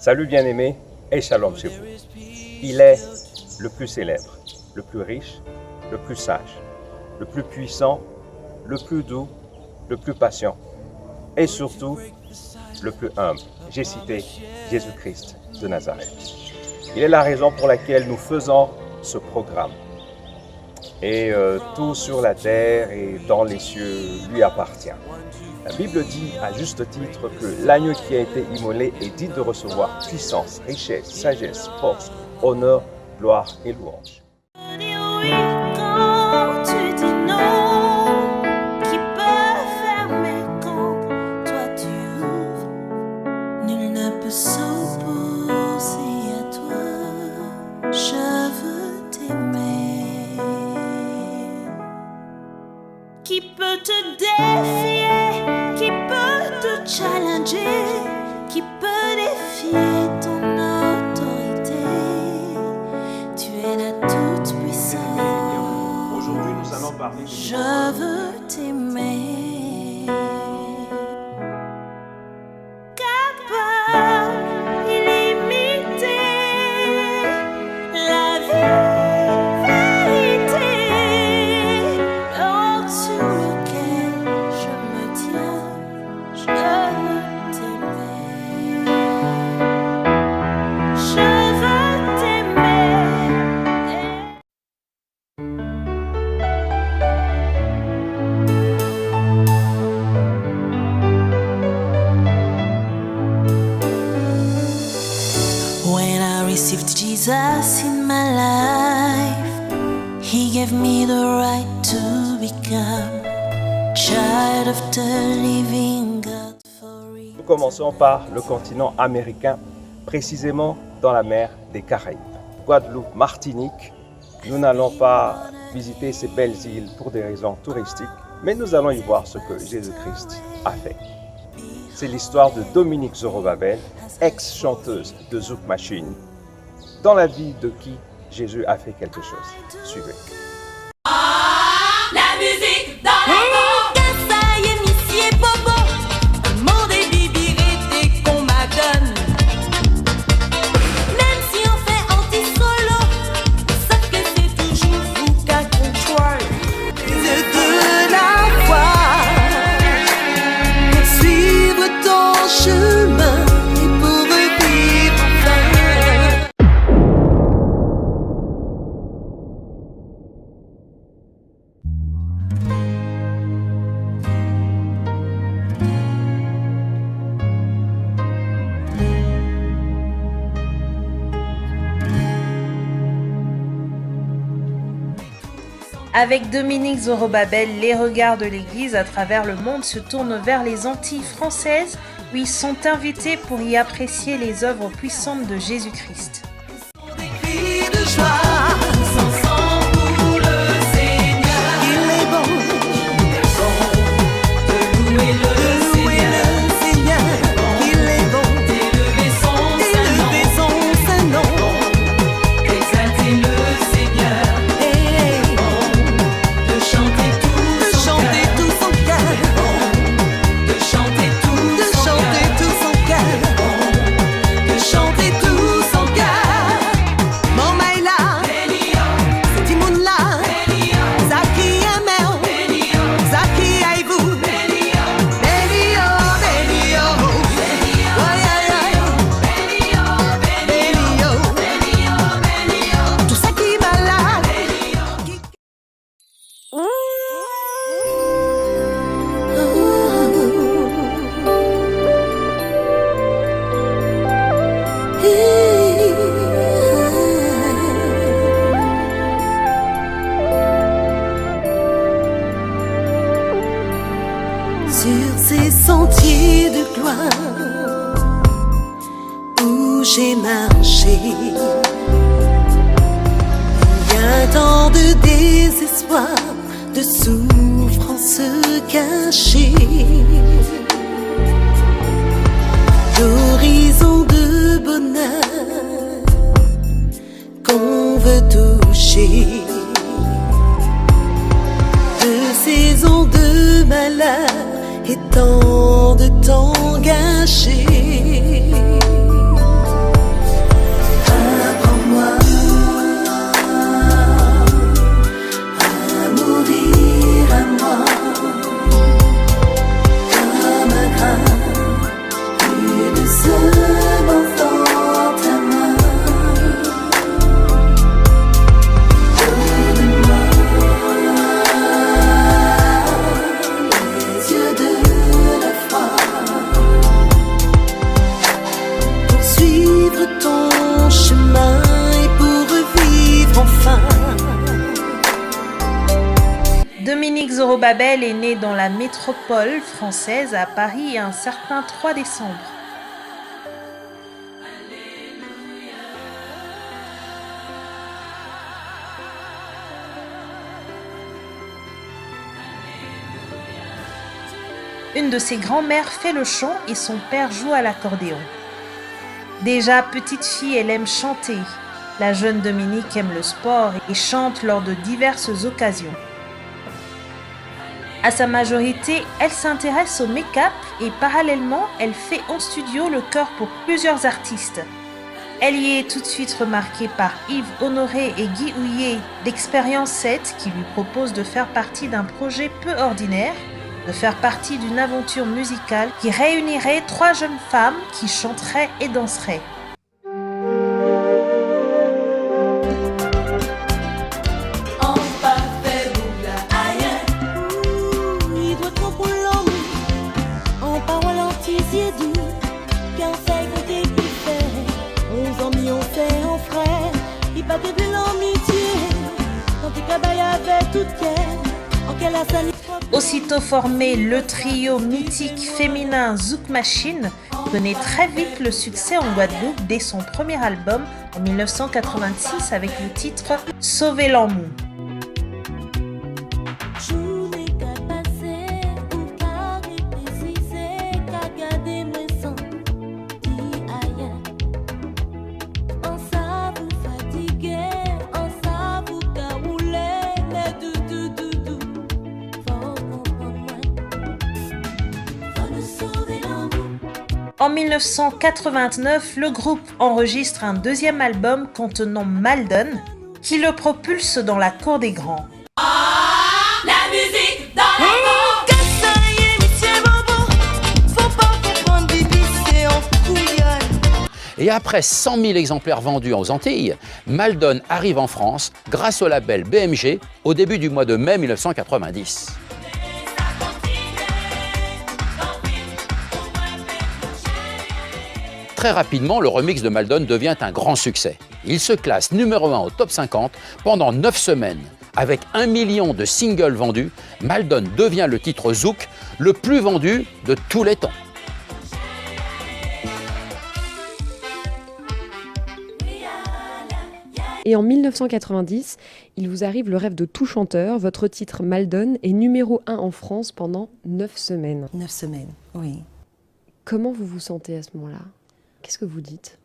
Salut bien-aimés et shalom chez vous. Il est le plus célèbre, le plus riche, le plus sage, le plus puissant, le plus doux, le plus patient et surtout le plus humble. J'ai cité Jésus-Christ de Nazareth. Il est la raison pour laquelle nous faisons ce programme. Et tout sur la terre et dans les cieux lui appartient. La Bible dit à juste titre que l'agneau qui a été immolé est digne de recevoir puissance, richesse, sagesse, force, honneur, gloire et louange. Qui peut te défier, qui peut te challenger, qui peut défier ton autorité. Tu es la toute-puissante. Aujourd'hui, nous allons parler. Je veux t'aimer. Capable, illimité, la vie. Received Jesus in my life. He gave me the right to become child of the living God for real. Nous commençons par le continent américain, précisément dans la mer des Caraïbes. Guadeloupe, Martinique. Nous n'allons pas visiter ces belles îles pour des raisons touristiques, mais nous allons y voir ce que Jésus-Christ a fait. C'est l'histoire de Dominique Zorobabel, ex-chanteuse de Zouk Machine, dans la vie de qui Jésus a fait quelque chose. Suivez. La musique dans les mots. Ça y est, Missier Bobo. Un monde est bibiré qu'on m'adonne. Même si on fait anti-solo, sauf que c'est toujours vous qu'à contrôle. De la foi, suivre ton chemin. Avec Dominique Zorobabel, les regards de l'Église à travers le monde se tournent vers les Antilles françaises où ils sont invités pour y apprécier les œuvres puissantes de Jésus-Christ. Sur ces sentiers de gloire où j'ai marché, il y a tant de désespoir, de souffrance cachée, d'horizons de bonheur qu'on veut toucher, de saisons de malheur et tant de temps gâché. Dominique Zorobabel est né dans la métropole française à Paris un certain 3 décembre. Une de ses grand-mères fait le chant et son père joue à l'accordéon. Déjà petite fille, elle aime chanter. La jeune Dominique aime le sport et chante lors de diverses occasions. À sa majorité, elle s'intéresse au make-up et parallèlement, elle fait en studio le chœur pour plusieurs artistes. Elle y est tout de suite remarquée par Yves Honoré et Guy Houillet d'Expérience 7 qui lui proposent de faire partie d'un projet peu ordinaire, de faire partie d'une aventure musicale qui réunirait 3 jeunes femmes qui chanteraient et danseraient. Aussitôt formé, le trio mythique féminin Zouk Machine connaît très vite le succès en Guadeloupe dès son premier album en 1986 avec le titre Sauver l'amour. En 1989, le groupe enregistre un deuxième album contenant Maldon, qui le propulse dans la cour des grands. La musique dans la cour. Que ça y est, monsieur Bobo, faut pas comprendre, bibi, c'est en couillonne. Et après 100 000 exemplaires vendus aux Antilles, Maldon arrive en France grâce au label BMG au début du mois de mai 1990. Très rapidement, le remix de Maldon devient un grand succès. Il se classe numéro 1 au top 50 pendant 9 semaines. Avec 1 million de singles vendus, Maldon devient le titre Zouk le plus vendu de tous les temps. Et en 1990, il vous arrive le rêve de tout chanteur. Votre titre Maldon est numéro 1 en France pendant 9 semaines. 9 semaines, oui. Comment vous vous sentez à ce moment-là ? Qu'est-ce que vous dites ?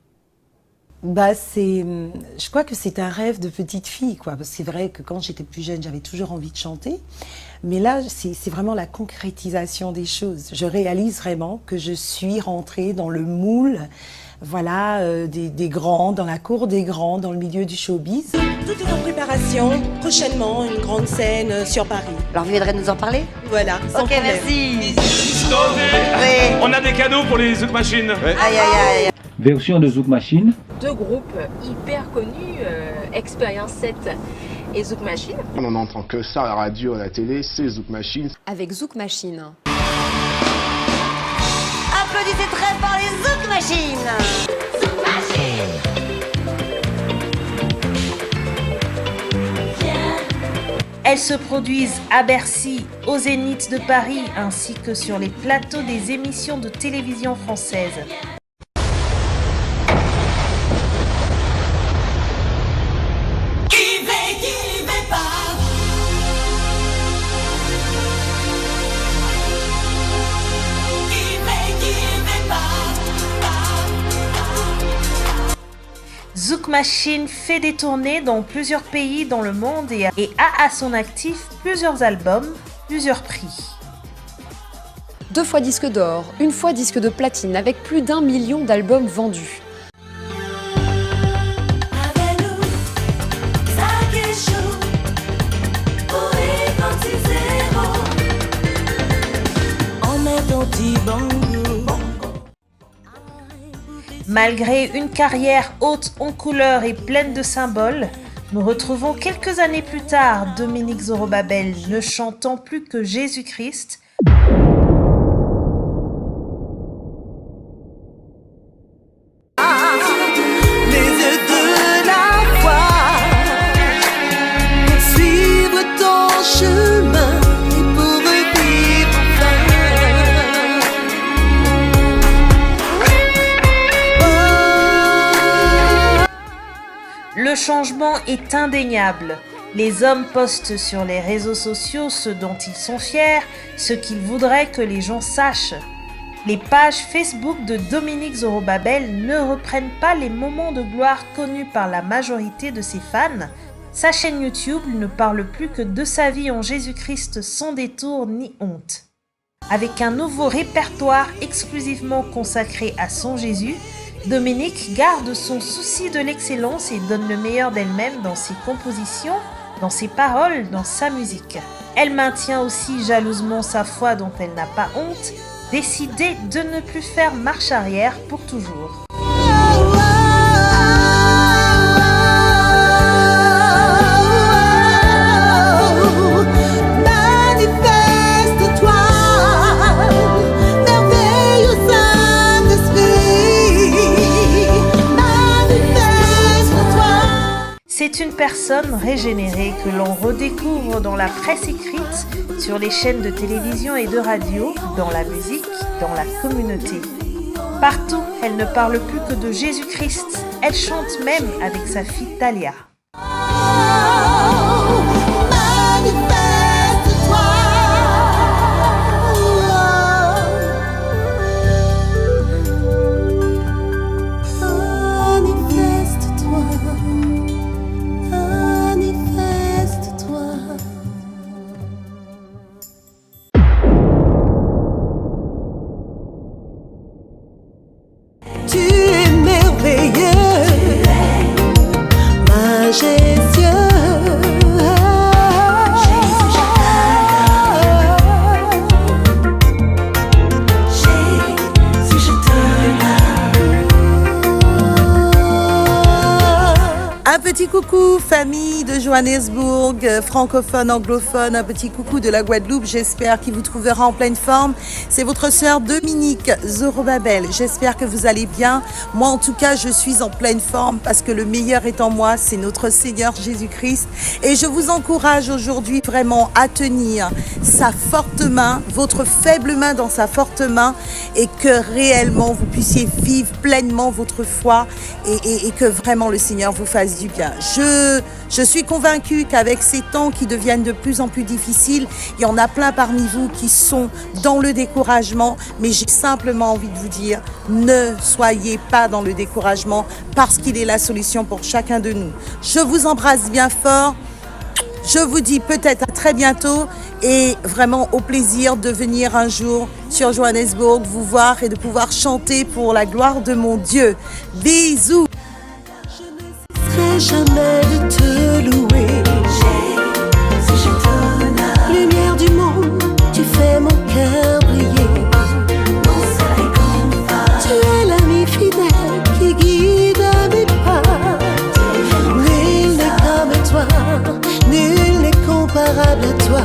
Je crois que c'est un rêve de petite fille, quoi. Parce que c'est vrai que quand j'étais plus jeune, j'avais toujours envie de chanter. Mais là, c'est vraiment la concrétisation des choses. Je réalise vraiment que je suis rentrée dans le moule, voilà, des grands, dans la cour des grands, dans le milieu du showbiz. Tout est en préparation. Prochainement, une grande scène sur Paris. Alors vous viendrez nous en parler ? Voilà, sans Ok, problème. merci. Oui. On a des cadeaux pour les Zouk Machines. Aïe, aïe, aïe. Version de Zouk Machine. 2 groupes hyper connus, Expérience 7 et Zouk Machine. On n'entend que ça à la radio, à la télé, c'est Zouk Machine. Avec Zouk Machine. Applaudissez très fort les Zouk Machines. Zouk Machine. Elles se produisent à Bercy, au Zénith de Paris, ainsi que sur les plateaux des émissions de télévision françaises. Zouk Machine fait des tournées dans plusieurs pays dans le monde et a à son actif plusieurs albums, plusieurs prix. 2 fois disque d'or, 1 fois disque de platine avec plus d'1 million d'albums vendus. Malgré une carrière haute en couleurs et pleine de symboles, nous retrouvons quelques années plus tard Dominique Zorobabel ne chantant plus que Jésus-Christ. Les yeux de la foi, suivre ton chemin. changement est indéniable. Les hommes postent sur les réseaux sociaux ce dont ils sont fiers, ce qu'ils voudraient que les gens sachent. Les pages Facebook de Dominique Zorobabel ne reprennent pas les moments de gloire connus par la majorité de ses fans. Sa chaîne YouTube ne parle plus que de sa vie en Jésus-Christ sans détour ni honte. Avec un nouveau répertoire exclusivement consacré à son Jésus, Dominique garde son souci de l'excellence et donne le meilleur d'elle-même dans ses compositions, dans ses paroles, dans sa musique. Elle maintient aussi jalousement sa foi dont elle n'a pas honte, décidée de ne plus faire marche arrière pour toujours. C'est une personne régénérée que l'on redécouvre dans la presse écrite, sur les chaînes de télévision et de radio, dans la musique, dans la communauté. Partout, elle ne parle plus que de Jésus-Christ. Elle chante même avec sa fille Talia. Petit coucou famille de Johannesburg, francophone, anglophone, un petit coucou de la Guadeloupe, j'espère qu'il vous trouvera en pleine forme. C'est votre sœur Dominique Zorobabel, j'espère que vous allez bien. Moi en tout cas je suis en pleine forme parce que le meilleur est en moi, c'est notre Seigneur Jésus-Christ. Et je vous encourage aujourd'hui vraiment à tenir sa forte main, votre faible main dans sa forte main et que réellement vous puissiez vivre pleinement votre foi et que vraiment le Seigneur vous fasse du bien. Je suis convaincue qu'avec ces temps qui deviennent de plus en plus difficiles, il y en a plein parmi vous qui sont dans le découragement, mais j'ai simplement envie de vous dire, ne soyez pas dans le découragement parce qu'il est la solution pour chacun de nous. Je vous embrasse bien fort. Je vous dis peut-être à très bientôt et vraiment au plaisir de venir un jour sur Johannesburg, vous voir et de pouvoir chanter pour la gloire de mon Dieu. Bisous. Jamais de te louer. Jésus, je t'honore. Lumière du monde, tu fais mon cœur briller. Mon seul réconfort. Tu es l'ami fidèle qui guide mes pas. Nul n'est comme toi, nul n'est comparable à toi.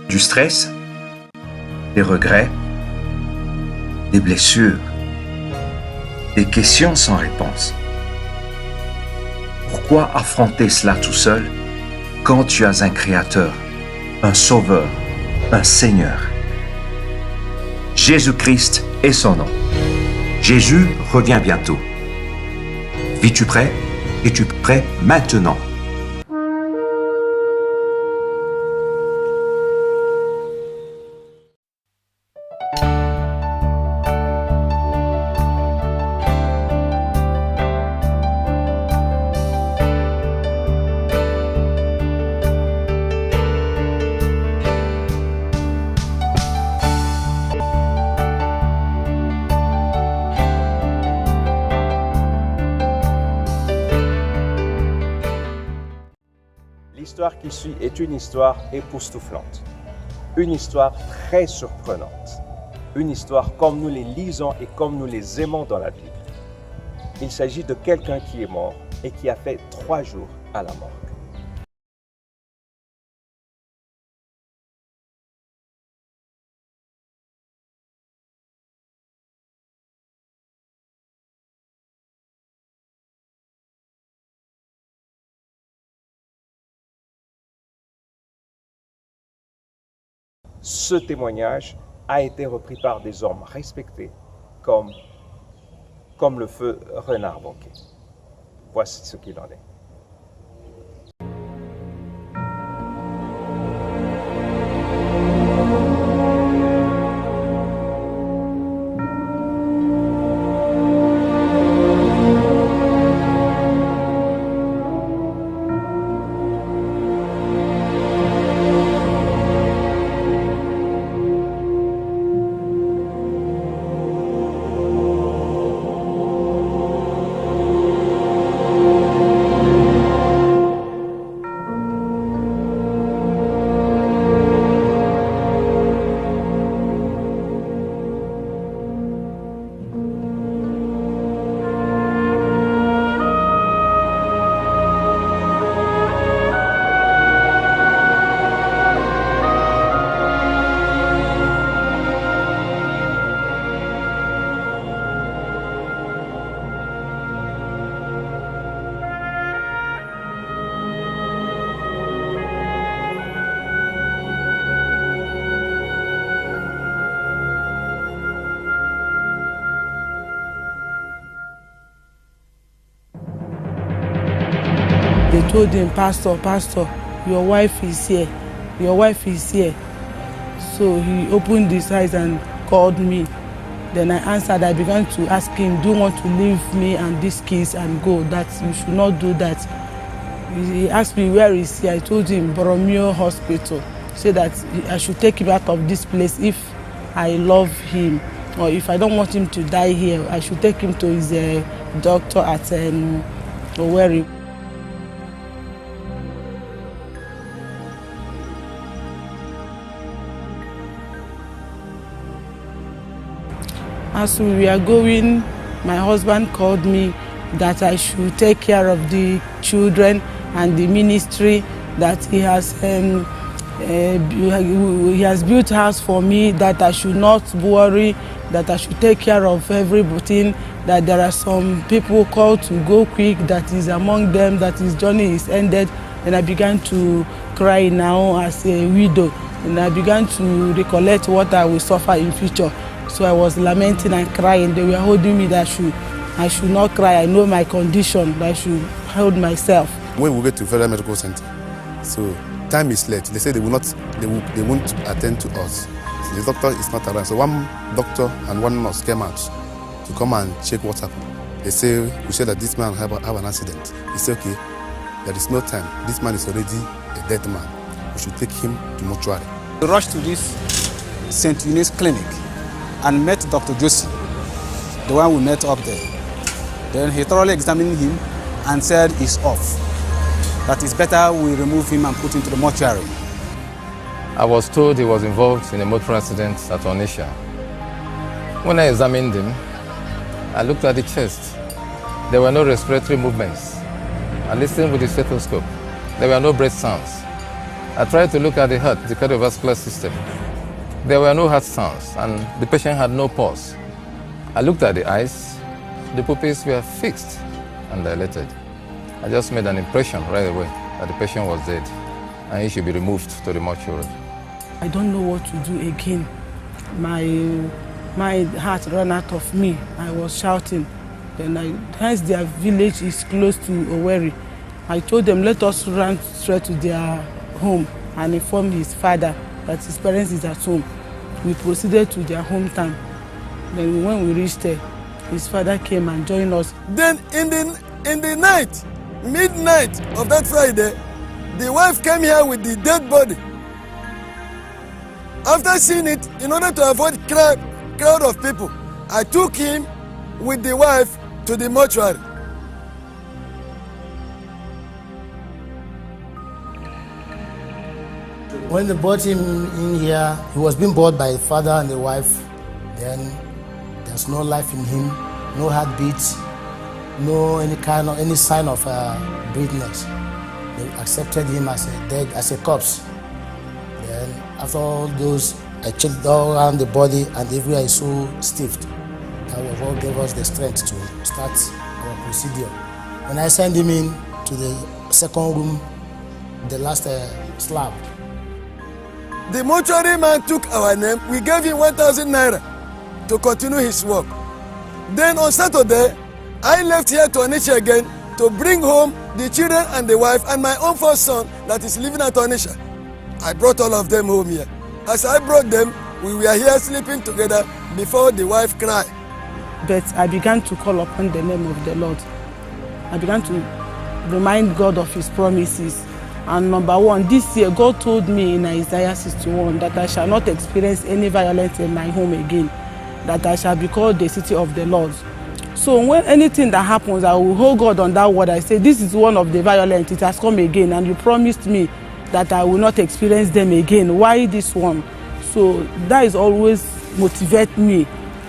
Du stress, des regrets, des blessures, des questions sans réponse. Pourquoi affronter cela tout seul quand tu as un Créateur, un Sauveur, un Seigneur? Jésus-Christ est son nom. Jésus revient bientôt. Vis-tu prêt? Es-tu prêt maintenant? L'histoire qui suit est une histoire époustouflante, une histoire très surprenante. une histoire comme nous les lisons et comme nous les aimons dans la Bible. Il s'agit de quelqu'un qui est mort et qui a fait 3 jours à la morgue. Ce témoignage a été repris par des hommes respectés comme le feu Renard Bonquet. Voici ce qu'il en est. They told him, Pastor, your wife is here. Your wife is here. So he opened his eyes and called me. Then I answered. I began to ask him, do you want to leave me and these kids and go? That you should not do that. He asked me, where is he? I told him, Borromeo Hospital. He said that I should take him out of this place if I love him. Or if I don't want him to die here, I should take him to his doctor at Owerri. As we were going, my husband called me that I should take care of the children and the ministry, that he has built a house for me, that I should not worry, that I should take care of everything, that there are some people called to go quick, that is among them, that his journey is ended. And I began to cry now as a widow, and I began to recollect what I will suffer in future. So I was lamenting and crying. They were holding me that I should not cry. I know my condition, that I should hold myself. When we get to Federal Medical Center, so time is late. They say they won't attend to us. So the doctor is not around. So one doctor and one nurse came out to come and check what happened. We said that this man have an accident. He said, okay, there is no time. This man is already a dead man. We should take him to mortuary. We rushed to this St. Eunice clinic and met Dr. Josie, the one we met up there. Then he thoroughly examined him and said he's off. That it's better we remove him and put him to the mortuary. I was told he was involved in a motor accident at Onitsha. When I examined him, I looked at the chest. There were no respiratory movements. I listened with the stethoscope. There were no breath sounds. I tried to look at the heart, the cardiovascular system. There were no heart sounds, and the patient had no pulse. I looked at the eyes. The pupils were fixed and dilated. I just made an impression right away that the patient was dead and he should be removed to the mortuary. I don't know what to do again. My heart ran out of me. I was shouting. Then hence their village is close to Owerri. I told them, let us run straight to their home and inform his father that his parents is at home. We proceeded to their hometown. Then when we reached there, his father came and joined us. Then in the night, midnight of that Friday, the wife came here with the dead body. After seeing it, in order to avoid crowd of people, I took him with the wife to the mortuary. When they brought him in here, he was being brought by the father and the wife. Then there's no life in him, no heartbeat, no any sign of breathingness. They accepted him as a corpse. Then after all those, I checked all around the body and everywhere is so stiff. That was what gave us the strength to start our procedure. When I sent him in to the second room, the last slab. The mortuary man took our name. We gave him 1,000 naira to continue his work. Then on Saturday, I left here to Onitsha again to bring home the children and the wife and my own first son that is living at Onitsha. I brought all of them home here. As I brought them, we were here sleeping together before the wife cried. But I began to call upon the name of the Lord. I began to remind God of his promises. And number one, this year God told me in Isaiah 61 that I shall not experience any violence in my home again, that I shall be called the city of the Lord. So when anything that happens, I will hold God on that word. I say, this is one of the violence, it has come again, and you promised me that I will not experience them again. Why this one? So that is always motivate me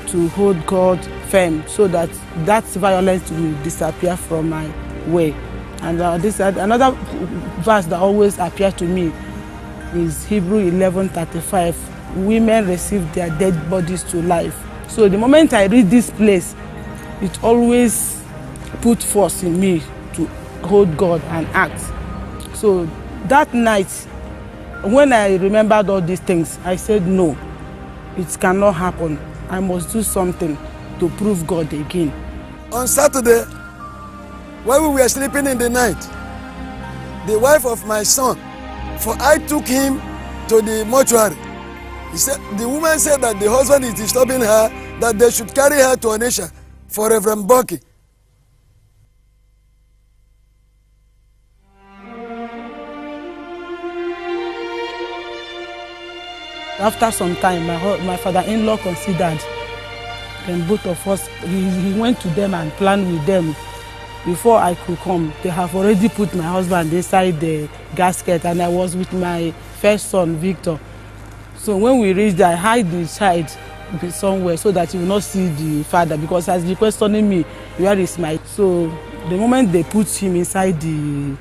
to hold God firm so that that violence will disappear from my way. And another verse that always appears to me is Hebrews 11:35. Women receive their dead bodies to life. So the moment I read this place, it always put force in me to hold God and act. So that night, when I remembered all these things, I said, no, it cannot happen. I must do something to prove God again. On Saturday, when we were sleeping in the night, the wife of my son, for I took him to the mortuary. The woman said that the husband is disturbing her, that they should carry her to Onitsha for Reverend Bucky. After some time, my father-in-law considered, then both of us, he went to them and planned with them. Before I could come, they have already put my husband inside the casket, and I was with my first son, Victor. So when we reached there, I hid the child somewhere so that he will not see the father, because as he questioning me, where is my... So the moment they put him inside the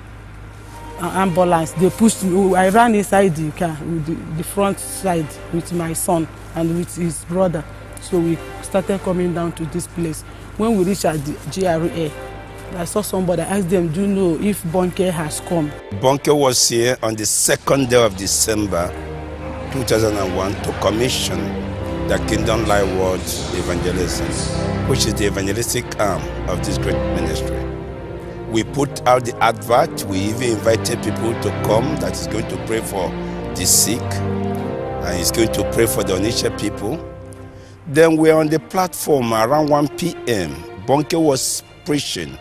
ambulance, they pushed me. I ran inside the car, with the front side, with my son and with his brother. So we started coming down to this place. When we reached at the GRA, I saw somebody, I asked them, do you know if Bonke has come? Bonke was here on the 2nd day of December 2001 to commission the Kingdom Life World Evangelism, which is the evangelistic arm of this great ministry. We put out the advert. We even invited people to come that is going to pray for the sick, and he's going to pray for the Onitsha people. Then we're on the platform around 1 p.m. Bonke was preaching.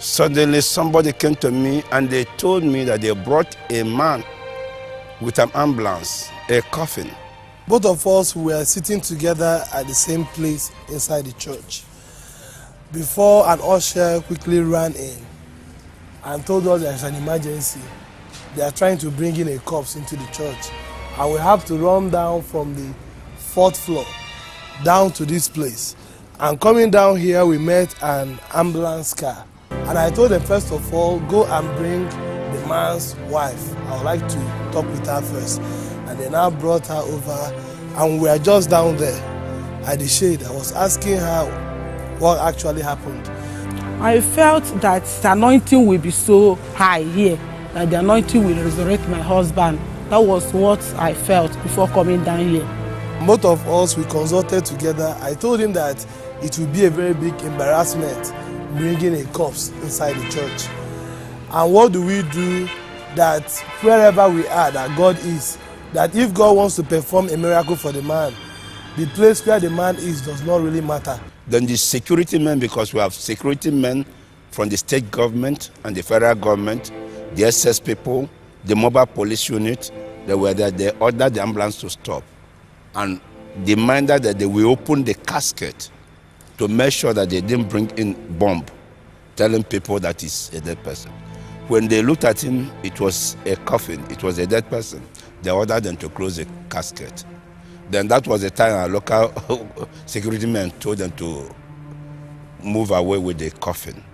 Suddenly somebody came to me and they told me that they brought a man with an ambulance, a coffin. Both of us were sitting together at the same place inside the church. Before an usher quickly ran in and told us there's an emergency. They are trying to bring in a corpse into the church. And we have to run down from the 4th floor down to this place. And coming down here, we met an ambulance car. And I told them, first of all, go and bring the man's wife. I would like to talk with her first. And they now brought her over, and we were just down there at the shade. I was asking her what actually happened. I felt that the anointing will be so high here, that the anointing will resurrect my husband. That was what I felt before coming down here. Both of us, we consulted together. I told him that it would be a very big embarrassment bringing a corpse inside the church. And what do we do that wherever we are, that God is, that if God wants to perform a miracle for the man, the place where the man is does not really matter. Then the security men, because we have security men from the state government and the federal government, the SS people, the mobile police unit, they were there. They ordered the ambulance to stop and demanded that they will open the casket to make sure that they didn't bring in bomb, telling people that it's a dead person. When they looked at him, it was a coffin, it was a dead person. They ordered them to close the casket. Then that was the time our local security men told them to move away with the coffin.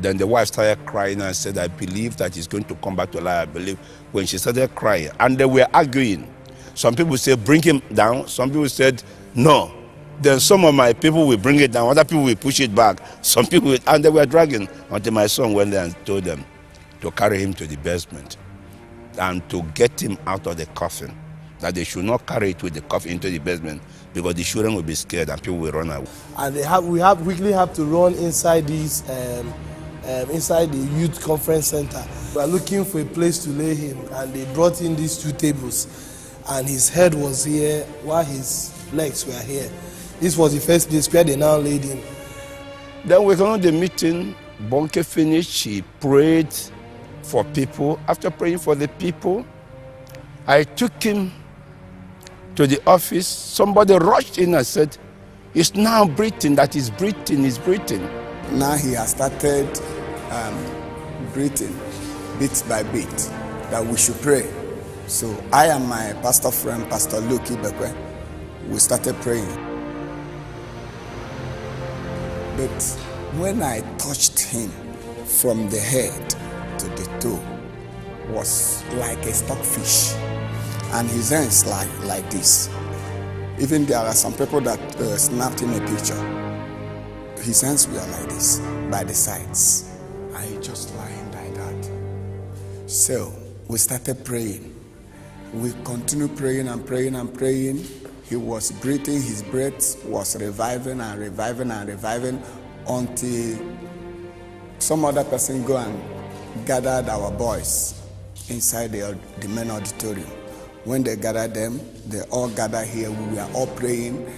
Then the wife started crying and said, I believe that he's going to come back to life. I believe. When she started crying, and they were arguing. Some people said, bring him down. Some people said, no. Then some of my people will bring it down. Other people will push it back. Some people, and they were dragging until my son went there and told them to carry him to the basement and to get him out of the coffin. That they should not carry it with the coffin into the basement because the children will be scared and people will run away. And we quickly have to run inside this, inside the youth conference center. We are looking for a place to lay him, and they brought in these 2 tables, and his head was here while his legs were here. This was the first place where they now laid him. Then we continued the meeting. Bonke finished. She prayed for people. After praying for the people, I took him to the office. Somebody rushed in and said, it's now breathing, that is breathing, is breathing. Now he has started breathing bit by bit, that we should pray. So I and my pastor friend, Pastor Luke Ibekwe, we started praying. But when I touched him from the head to the toe, was like a stockfish, and his hands like this. Even there are some people that snapped him a picture. His hands were like this, by the sides. And he just lying like that. So we started praying. We continued praying and praying and praying. He was breathing, his breath was reviving and reviving and reviving until some other person go and gathered our boys inside the main auditorium. When they gathered them, they all gathered here. We were all praying.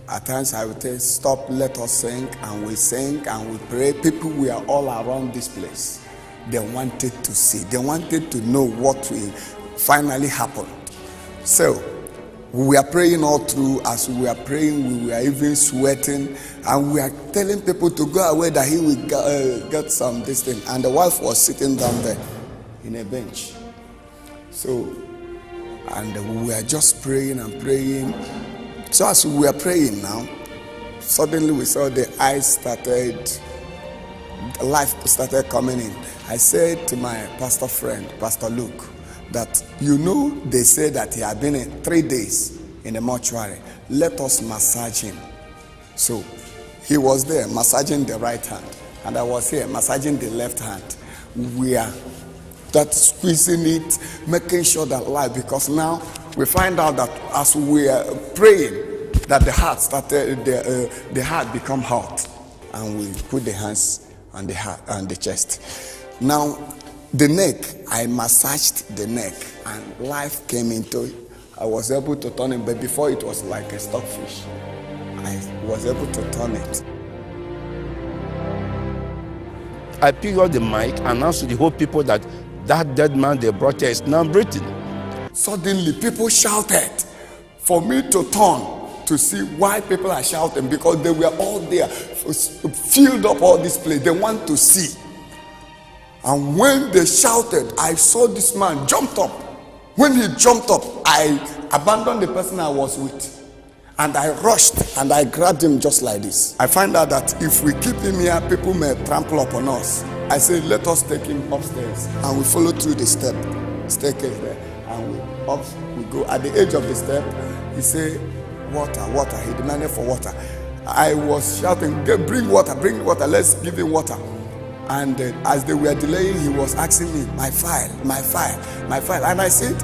At times I would say, stop, let us sing, and we sang and we prayed. People were all around this place. They wanted to see. They wanted to know what will finally happen. So we were praying all through. As we were praying, we were even sweating, and we were telling people to go away that he will get some this thing. And the wife was sitting down there in a bench. So, and we were just praying and praying. So as we were praying now, suddenly we saw the eyes started, life started coming in. I said to my pastor friend, Pastor Luke, that they say that he had been in 3 days in the mortuary. Let us massage him. So he was there massaging the right hand, and I was here massaging the left hand. We are squeezing it, making sure that life, because now we find out that as we are praying, that the heart started, the heart become hot, and we put the hands on the heart and the chest. Now the neck, I massaged the neck, and life came into it. I was able to turn it, but before it was like a stockfish. I was able to turn it. I picked up the mic and announced to the whole people that dead man they brought here is now breathing. Suddenly people shouted for me to turn to see why people are shouting, because they were all there, filled up all this place. They want to see. And when they shouted, I saw this man jumped up. When he jumped up, I abandoned the person I was with, and I rushed and I grabbed him just like this. I find out that if we keep him here, people may trample upon us. I said, let us take him upstairs, and we follow through the staircase there, and we go. At the edge of the step, he said, water, water. He demanded for water. I was shouting, bring water, let's give him water. And as they were delaying, he was asking me, my file. And I said,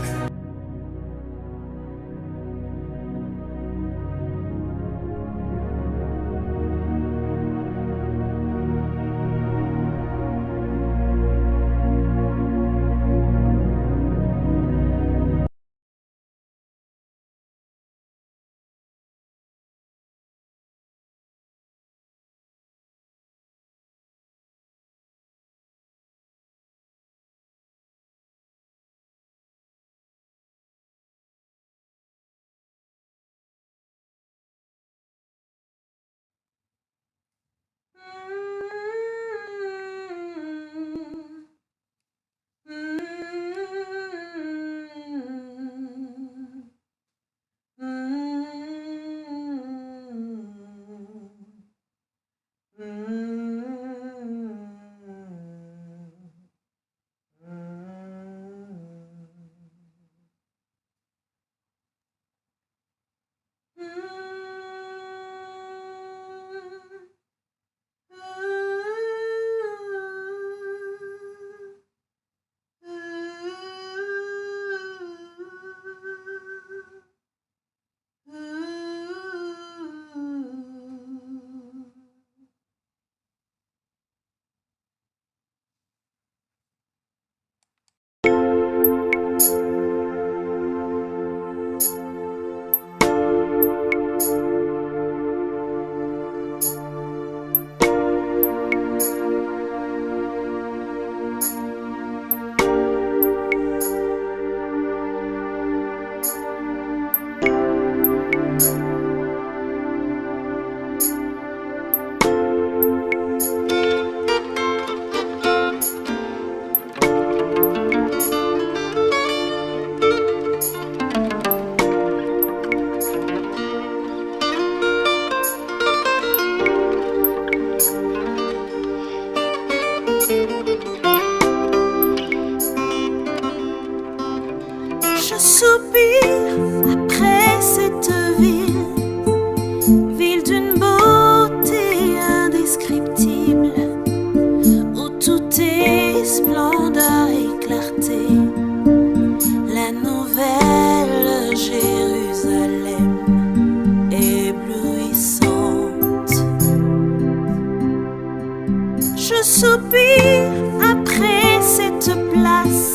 Je soupire après cette place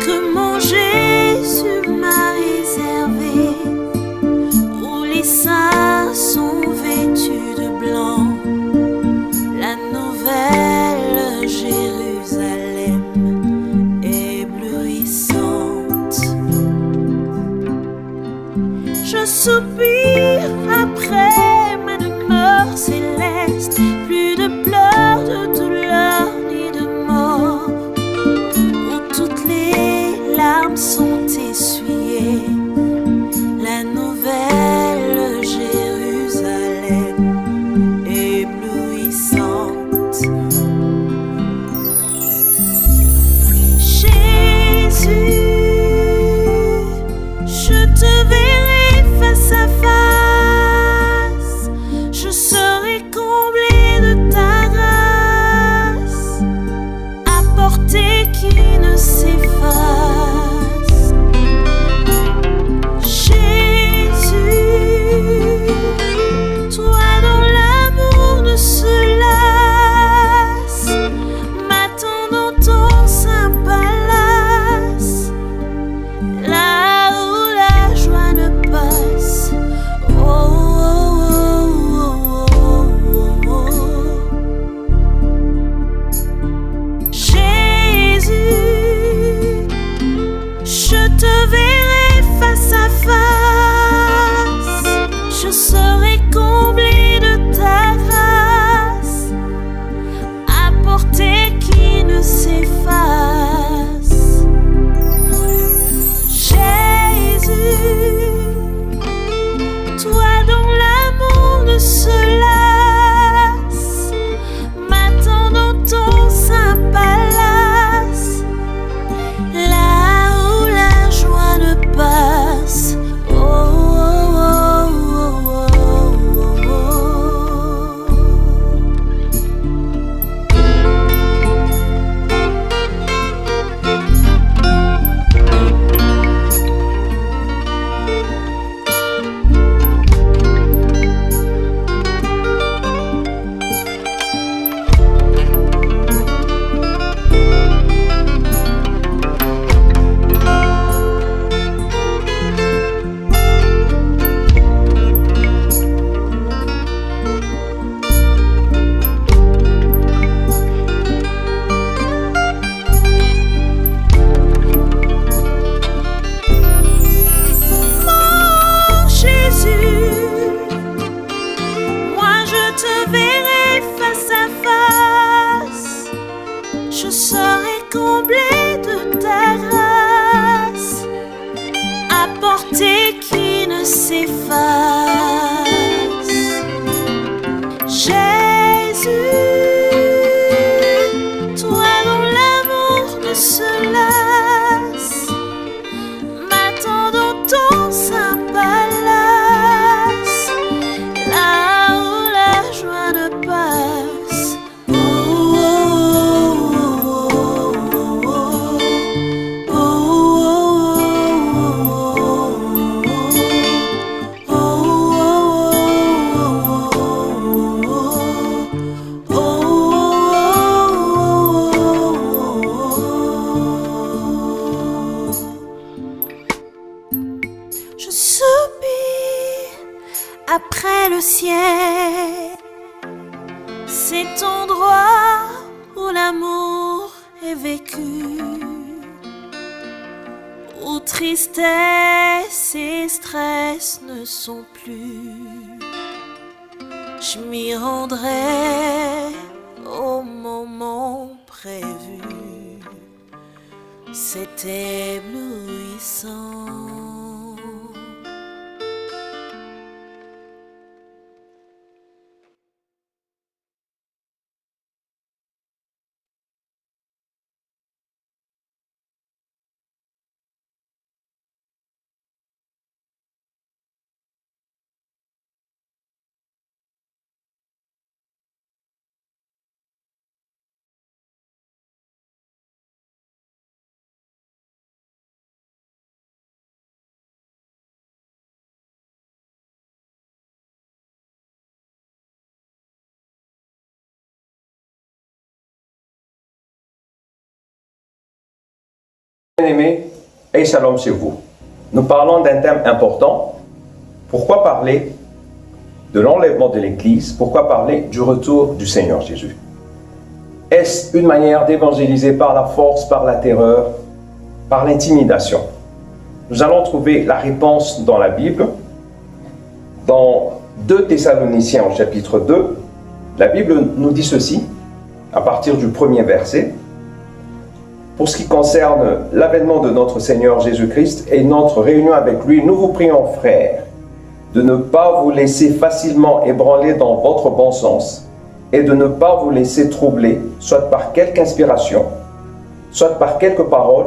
que mon Jésus m'a réservée, où les saints sont vêtus de blanc, la nouvelle Jérusalem éblouissante. Je soupire après ma demeure céleste, plus de pleurs, de douleur ni de mort, où toutes les larmes sont essuyées, la nouvelle Jérusalem éblouissante. Jésus, je te verrai face à face, je serai comblé de ta grâce, à portée qui ne s'efface. Jésus, toi dont l'amour ne se lasse, m'attends dans ton saint palace, là où la joie ne passe. Oh, oh, oh, oh, oh, oh. Jésus, je te verrai face à face, je serai comblé de ta grâce, à portée qui ne s'efface. Jésus, toi dont l'amour ne se lasse, m'attends dans ton saint palace, là où la joie ne passe. Oh, oh, oh, oh, oh, oh, oh. Mon Jésus, moi je te verrai face à face, je serai comblé de ta grâce, à portée qui ne s'efface. Jésus, toi dont l'amour ne se lasse, m'attends dans ton saint palace, là où la joie ne passe. Oh, oh, oh, oh, oh, oh, Je soupire après le ciel, cet endroit où l'amour est vécu, où tristesse et stress ne sont plus. Je m'y rendrai au moment prévu. C'est éblouissant. Bien-aimés, et shalom chez vous. Nous parlons d'un thème important. Pourquoi parler de l'enlèvement de l'Église? Pourquoi parler du retour du Seigneur Jésus? Est-ce une manière d'évangéliser par la force, par la terreur, par l'intimidation? Nous allons trouver la réponse dans la Bible. Dans 2 Thessaloniciens au chapitre 2, la Bible nous dit ceci, à partir du premier verset. Pour ce qui concerne l'avènement de notre Seigneur Jésus-Christ et notre réunion avec lui, nous vous prions, frères, de ne pas vous laisser facilement ébranler dans votre bon sens et de ne pas vous laisser troubler, soit par quelque inspiration, soit par quelques paroles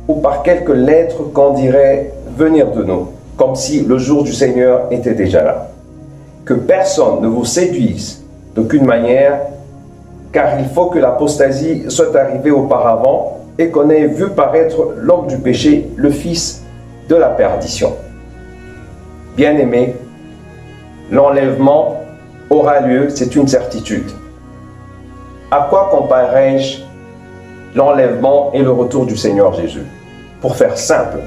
ou par quelques lettres qu'on dirait venir de nous, comme si le jour du Seigneur était déjà là. Que personne ne vous séduise d'aucune manière, car il faut que l'apostasie soit arrivée auparavant et qu'on ait vu paraître l'homme du péché, le fils de la perdition. Bien-aimés, l'enlèvement aura lieu, c'est une certitude. À quoi comparerai-je l'enlèvement et le retour du Seigneur Jésus? Pour faire simple,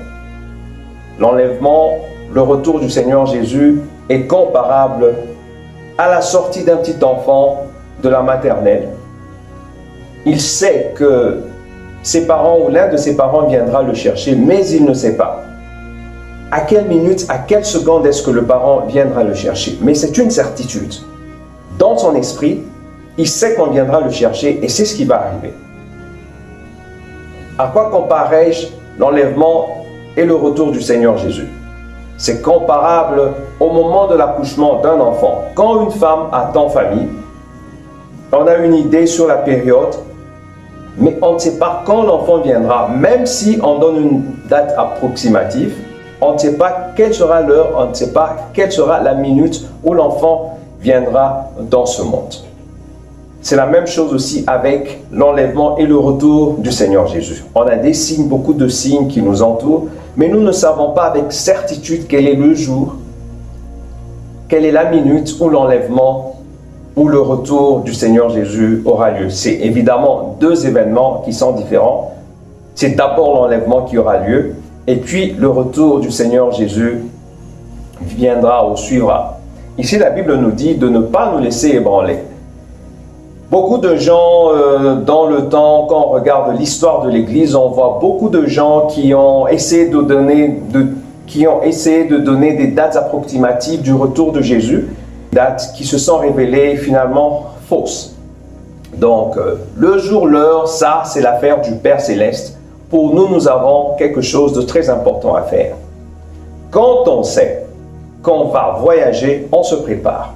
l'enlèvement, le retour du Seigneur Jésus est comparable à la sortie d'un petit enfant de la maternelle. Il sait que ses parents ou l'un de ses parents viendra le chercher, mais il ne sait pas à quelle minute, à quelle seconde est-ce que le parent viendra le chercher. Mais c'est une certitude. Dans son esprit, il sait qu'on viendra le chercher et c'est ce qui va arriver. À quoi comparerai-je l'enlèvement et le retour du Seigneur Jésus? C'est comparable au moment de l'accouchement d'un enfant. Quand une femme attend famille, on a une idée sur la période, mais on ne sait pas quand l'enfant viendra. Même si on donne une date approximative, on ne sait pas quelle sera l'heure, on ne sait pas quelle sera la minute où l'enfant viendra dans ce monde. C'est la même chose aussi avec l'enlèvement et le retour du Seigneur Jésus. On a des signes, beaucoup de signes qui nous entourent, mais nous ne savons pas avec certitude quel est le jour, quelle est la minute où l'enlèvement où le retour du Seigneur Jésus aura lieu. C'est évidemment 2 événements qui sont différents. C'est d'abord l'enlèvement qui aura lieu, et puis le retour du Seigneur Jésus viendra ou suivra. Ici, la Bible nous dit de ne pas nous laisser ébranler. Beaucoup de gens, dans le temps, quand on regarde l'histoire de l'Église, on voit beaucoup de gens qui ont essayé de donner des dates approximatives du retour de Jésus, dates qui se sont révélées finalement fausses. Donc, le jour, l'heure, ça, c'est l'affaire du Père Céleste. Pour nous, nous avons quelque chose de très important à faire. Quand on sait qu'on va voyager, on se prépare.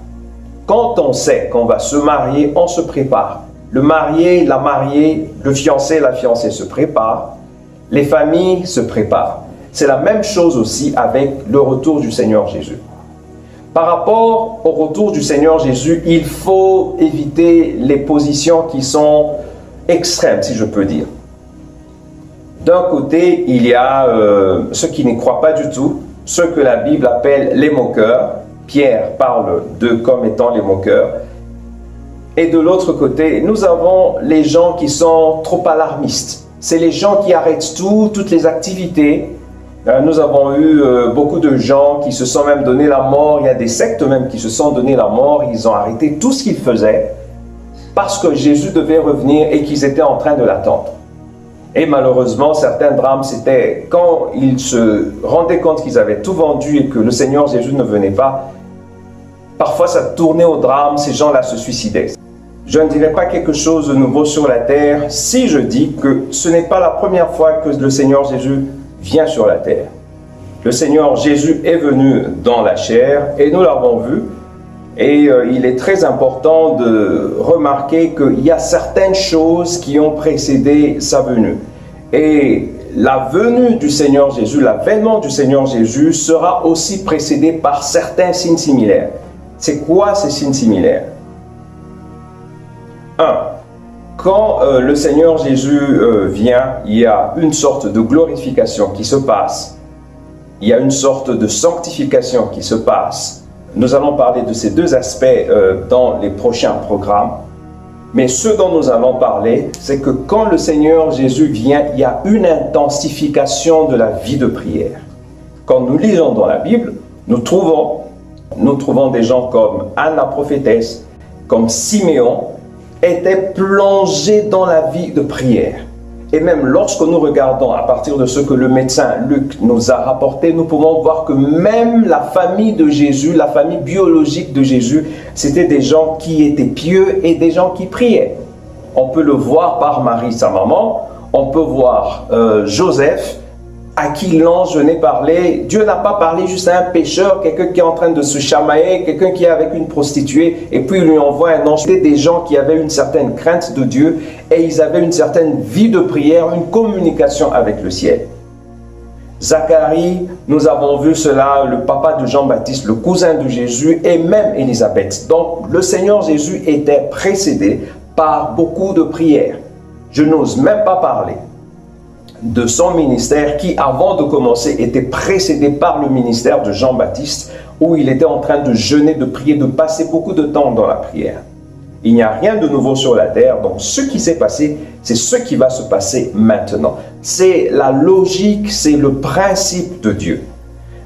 Quand on sait qu'on va se marier, on se prépare. Le marié, la mariée, le fiancé, la fiancée se préparent. Les familles se préparent. C'est la même chose aussi avec le retour du Seigneur Jésus. Par rapport au retour du Seigneur Jésus, il faut éviter les positions qui sont extrêmes, si je peux dire. D'un côté, il y a ceux qui n'y croient pas du tout, ceux que la Bible appelle les moqueurs. Pierre parle d'eux comme étant les moqueurs. Et de l'autre côté, nous avons les gens qui sont trop alarmistes. C'est les gens qui arrêtent tout, toutes les activités. Nous avons eu beaucoup de gens qui se sont même donné la mort. Il y a des sectes même qui se sont donné la mort. Ils ont arrêté tout ce qu'ils faisaient parce que Jésus devait revenir et qu'ils étaient en train de l'attendre. Et malheureusement, certains drames, c'était quand ils se rendaient compte qu'ils avaient tout vendu et que le Seigneur Jésus ne venait pas. Parfois, ça tournait au drame, ces gens-là se suicidaient. Je ne dirais pas quelque chose de nouveau sur la terre si je dis que ce n'est pas la première fois que le Seigneur Jésus vient sur la terre. Le Seigneur Jésus est venu dans la chair et nous l'avons vu. Et il est très important de remarquer qu'il y a certaines choses qui ont précédé sa venue. Et la venue du Seigneur Jésus, l'avènement du Seigneur Jésus sera aussi précédé par certains signes similaires. C'est quoi ces signes similaires? 1. Quand le Seigneur Jésus vient, il y a une sorte de glorification qui se passe. Il y a une sorte de sanctification qui se passe. Nous allons parler de ces 2 aspects dans les prochains programmes. Mais ce dont nous allons parler, c'est que quand le Seigneur Jésus vient, il y a une intensification de la vie de prière. Quand nous lisons dans la Bible, nous trouvons des gens comme Anne la prophétesse, comme Siméon, étaient plongés dans la vie de prière. Et même lorsque nous regardons à partir de ce que le médecin Luc nous a rapporté, nous pouvons voir que même la famille de Jésus, la famille biologique de Jésus, c'était des gens qui étaient pieux et des gens qui priaient. On peut le voir par Marie, sa maman, on peut voir Joseph, à qui l'ange venait parler. Dieu n'a pas parlé juste à un pécheur, quelqu'un qui est en train de se chamailler, quelqu'un qui est avec une prostituée, et puis il lui envoie un ange. C'était des gens qui avaient une certaine crainte de Dieu, et ils avaient une certaine vie de prière, une communication avec le ciel. Zacharie, nous avons vu cela, le papa de Jean-Baptiste, le cousin de Jésus, et même Élisabeth. Donc le Seigneur Jésus était précédé par beaucoup de prières. Je n'ose même pas parler de son ministère qui, avant de commencer, était précédé par le ministère de Jean-Baptiste, où il était en train de jeûner, de prier, de passer beaucoup de temps dans la prière. Il n'y a rien de nouveau sur la terre, donc ce qui s'est passé, c'est ce qui va se passer maintenant. C'est la logique, c'est le principe de Dieu.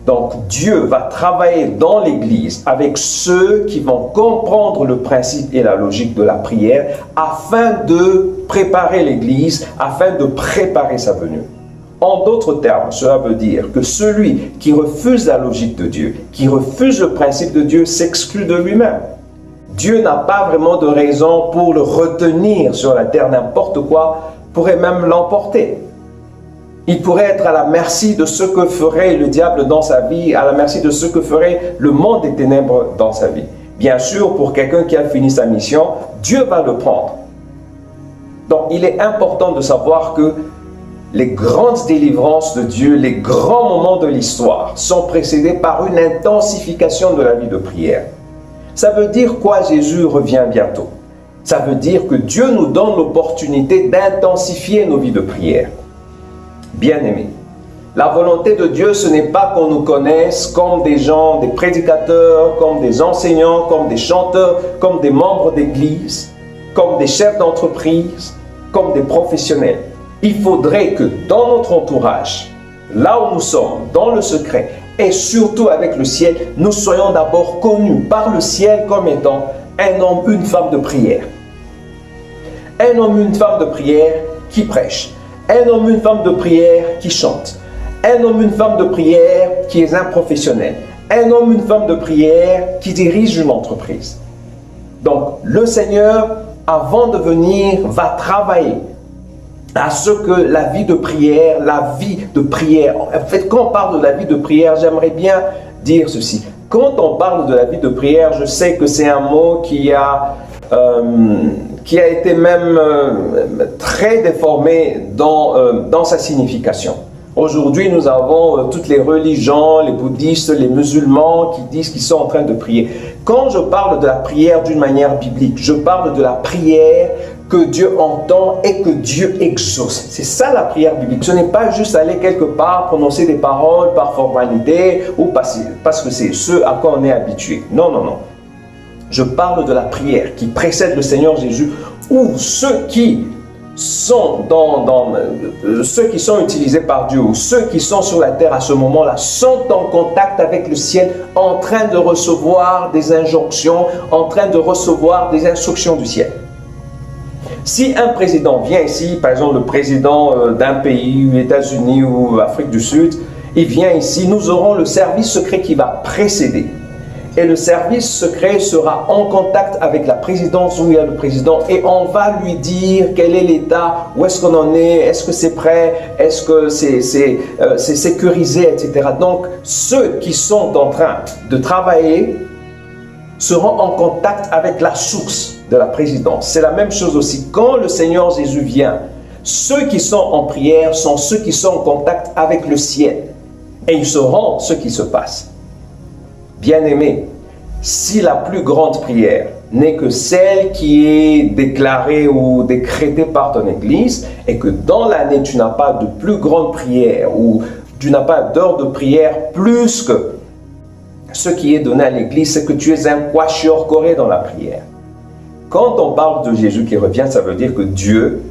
Donc Dieu va travailler dans l'Église avec ceux qui vont comprendre le principe et la logique de la prière afin de préparer l'Église, afin de préparer sa venue. En d'autres termes, cela veut dire que celui qui refuse la logique de Dieu, qui refuse le principe de Dieu, s'exclut de lui-même. Dieu n'a pas vraiment de raison pour le retenir sur la terre. N'importe quoi pourrait même l'emporter. Il pourrait être à la merci de ce que ferait le diable dans sa vie, à la merci de ce que ferait le monde des ténèbres dans sa vie. Bien sûr, pour quelqu'un qui a fini sa mission, Dieu va le prendre. Donc, il est important de savoir que les grandes délivrances de Dieu, les grands moments de l'histoire sont précédés par une intensification de la vie de prière. Ça veut dire quoi? Jésus revient bientôt. Ça veut dire que Dieu nous donne l'opportunité d'intensifier nos vies de prière. Bien-aimés, la volonté de Dieu, ce n'est pas qu'on nous connaisse comme des gens, des prédicateurs, comme des enseignants, comme des chanteurs, comme des membres d'église, comme des chefs d'entreprise, comme des professionnels. Il faudrait que dans notre entourage, là où nous sommes, dans le secret, et surtout avec le ciel, nous soyons d'abord connus par le ciel comme étant un homme, une femme de prière. Un homme, une femme de prière qui prêche. Un homme, une femme de prière qui chante. Un homme, une femme de prière qui est un professionnel. Un homme, une femme de prière qui dirige une entreprise. Donc, le Seigneur, avant de venir, va travailler à ce que la vie de prière, en fait, quand on parle de la vie de prière, j'aimerais bien dire ceci. Quand on parle de la vie de prière, je sais que c'est un mot qui a été même très déformé dans sa signification. Aujourd'hui, nous avons toutes les religions, les bouddhistes, les musulmans qui disent qu'ils sont en train de prier. Quand je parle de la prière d'une manière biblique, je parle de la prière que Dieu entend et que Dieu exauce. C'est ça la prière biblique. Ce n'est pas juste aller quelque part, prononcer des paroles par formalité ou parce que c'est ce à quoi on est habitué. Non, non, non. Je parle de la prière qui précède le Seigneur Jésus, où ceux qui sont ceux qui sont utilisés par Dieu, ou ceux qui sont sur la terre à ce moment-là, sont en contact avec le ciel, en train de recevoir des injonctions, en train de recevoir des instructions du ciel. Si un président vient ici, par exemple le président d'un pays, les États-Unis ou l'Afrique du Sud, il vient ici, nous aurons le service secret qui va précéder. Et le service secret sera en contact avec la présidence où il y a le président et on va lui dire quel est l'état, où est-ce qu'on en est, est-ce que c'est prêt, est-ce que c'est sécurisé, etc. Donc, ceux qui sont en train de travailler seront en contact avec la source de la présidence. C'est la même chose aussi. Quand le Seigneur Jésus vient, ceux qui sont en prière sont ceux qui sont en contact avec le ciel et ils sauront ce qui se passe. Bien-aimés, si la plus grande prière n'est que celle qui est déclarée ou décrétée par ton église et que dans l'année tu n'as pas de plus grande prière ou tu n'as pas d'heure de prière plus que ce qui est donné à l'église, c'est que tu es un kwashiorkore dans la prière. quand on parle de Jésus qui revient, ça veut dire que Dieu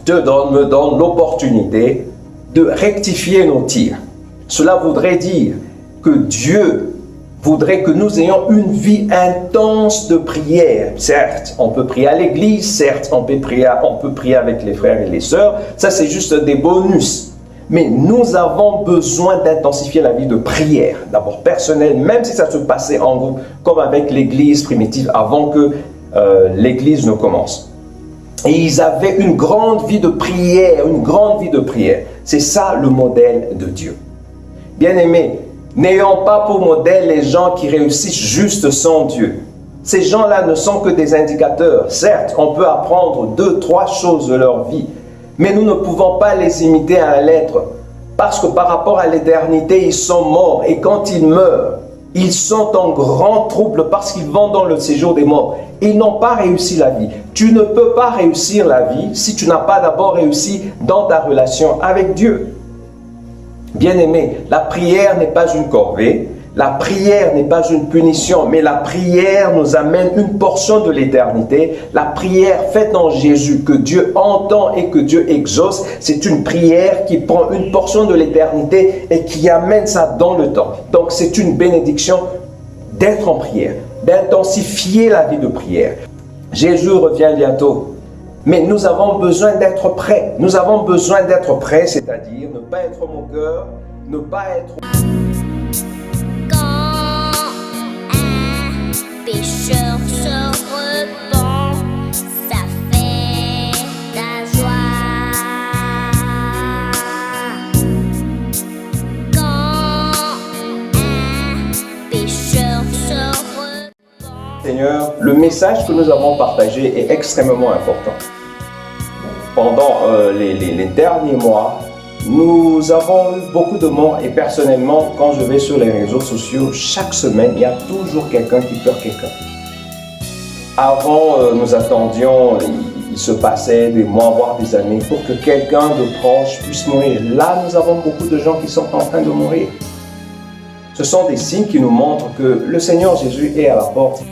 me donne l'opportunité de rectifier nos tirs. Cela voudrait dire que Dieu voudrait que nous ayons une vie intense de prière. Certes, on peut prier à l'église, certes, on peut prier avec les frères et les sœurs, ça c'est juste des bonus. Mais nous avons besoin d'intensifier la vie de prière, d'abord personnelle, même si ça se passait en groupe, comme avec l'église primitive avant que l'église ne commence. Et ils avaient une grande vie de prière, une grande vie de prière. C'est ça le modèle de Dieu. Bien-aimés, n'ayons pas pour modèle les gens qui réussissent juste sans Dieu. Ces gens-là ne sont que des indicateurs. Certes, on peut apprendre 2, 3 choses de leur vie, mais nous ne pouvons pas les imiter à la lettre. Parce que par rapport à l'éternité, ils sont morts. Et quand ils meurent, ils sont en grand trouble parce qu'ils vont dans le séjour des morts. Ils n'ont pas réussi la vie. Tu ne peux pas réussir la vie si tu n'as pas d'abord réussi dans ta relation avec Dieu. Bien-aimé, la prière n'est pas une corvée, la prière n'est pas une punition, mais la prière nous amène une portion de l'éternité. La prière faite en Jésus, que Dieu entend et que Dieu exauce, c'est une prière qui prend une portion de l'éternité et qui amène ça dans le temps. Donc c'est une bénédiction d'être en prière, d'intensifier la vie de prière. Jésus revient bientôt. Mais nous avons besoin d'être prêts. Nous avons besoin d'être prêts, c'est-à-dire ne pas être moqueur, ne pas être... Quand un pécheur se repent, ça fait ta joie. Quand un pécheur se repent... Seigneur, le message que nous avons partagé est extrêmement important. Pendant les derniers mois, nous avons eu beaucoup de morts et personnellement, quand je vais sur les réseaux sociaux, chaque semaine, il y a toujours quelqu'un qui pleure quelqu'un. Avant, nous attendions, il se passait des mois, voire des années, pour que quelqu'un de proche puisse mourir. Là, nous avons beaucoup de gens qui sont en train de mourir. Ce sont des signes qui nous montrent que le Seigneur Jésus est à la porte.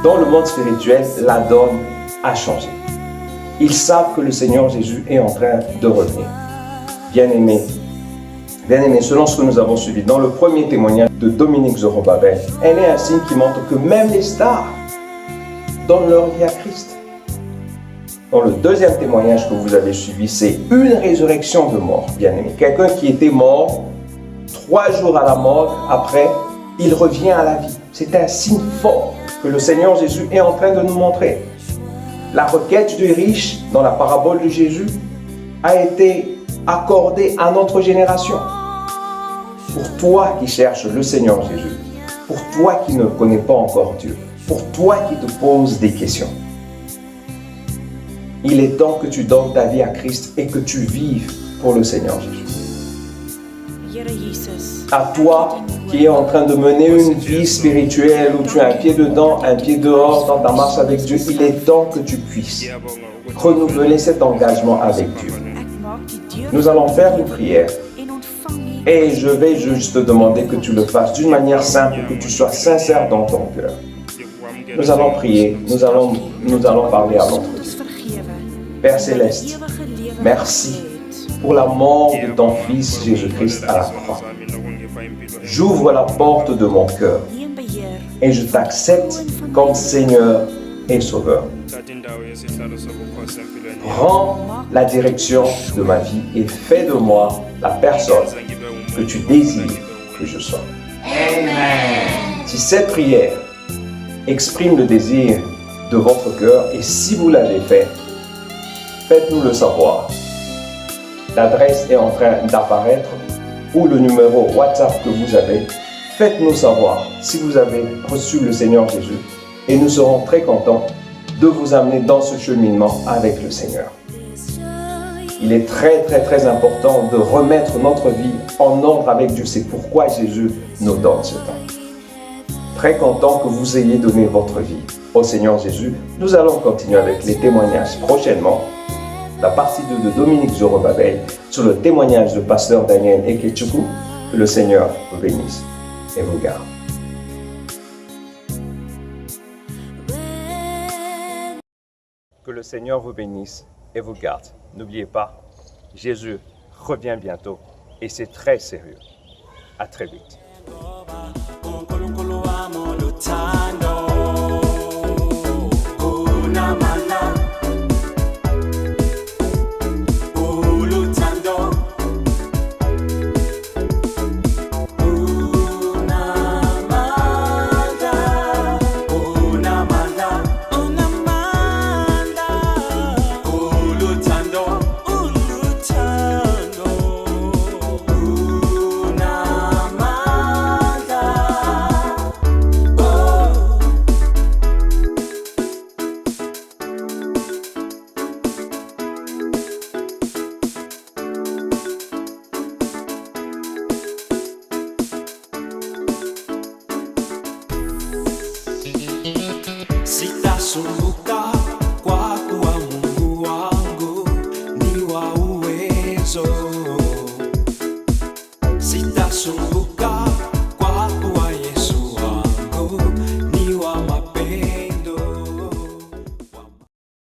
Dans le monde spirituel, la donne a changé. Ils savent que le Seigneur Jésus est en train de revenir. Bien-aimés, selon ce que nous avons suivi, dans le premier témoignage de Dominique Zorobabel, elle est un signe qui montre que même les stars donnent leur vie à Christ. Dans le deuxième témoignage que vous avez suivi, c'est une résurrection de mort, bien-aimés. Quelqu'un qui était mort, 3 jours à la morgue, après, il revient à la vie. C'est un signe fort que le Seigneur Jésus est en train de nous montrer. La requête du riche, dans la parabole de Jésus, a été accordée à notre génération. Pour toi qui cherches le Seigneur Jésus, pour toi qui ne connais pas encore Dieu, pour toi qui te poses des questions, il est temps que tu donnes ta vie à Christ et que tu vives pour le Seigneur Jésus. À toi qui es en train de mener une vie spirituelle où tu as un pied dedans, un pied dehors dans ta marche avec Dieu, il est temps que tu puisses renouveler cet engagement avec Dieu. Nous allons faire une prière et je vais juste te demander que tu le fasses d'une manière simple, que tu sois sincère dans ton cœur. Nous allons prier, nous allons parler à notre Dieu. Père Céleste, merci pour la mort de ton Fils Jésus-Christ à la croix. J'ouvre la porte de mon cœur et je t'accepte comme Seigneur et Sauveur. Prends la direction de ma vie et fais de moi la personne que tu désires que je sois. Amen. Si cette prière exprime le désir de votre cœur et si vous l'avez fait, faites-nous le savoir. L'adresse est en train d'apparaître ou le numéro WhatsApp que vous avez. Faites-nous savoir si vous avez reçu le Seigneur Jésus et nous serons très contents de vous amener dans ce cheminement avec le Seigneur. Il est très important de remettre notre vie en ordre avec Dieu. C'est pourquoi Jésus nous donne ce temps. Très content que vous ayez donné votre vie au Seigneur Jésus. Nous allons continuer avec les témoignages prochainement. La partie 2 de Dominique Zorobabel sur le témoignage de pasteur Daniel Ekechukwu. Que le Seigneur vous bénisse et vous garde. le Seigneur vous bénisse et vous garde. N'oubliez pas, Jésus revient bientôt et c'est très sérieux. À très vite.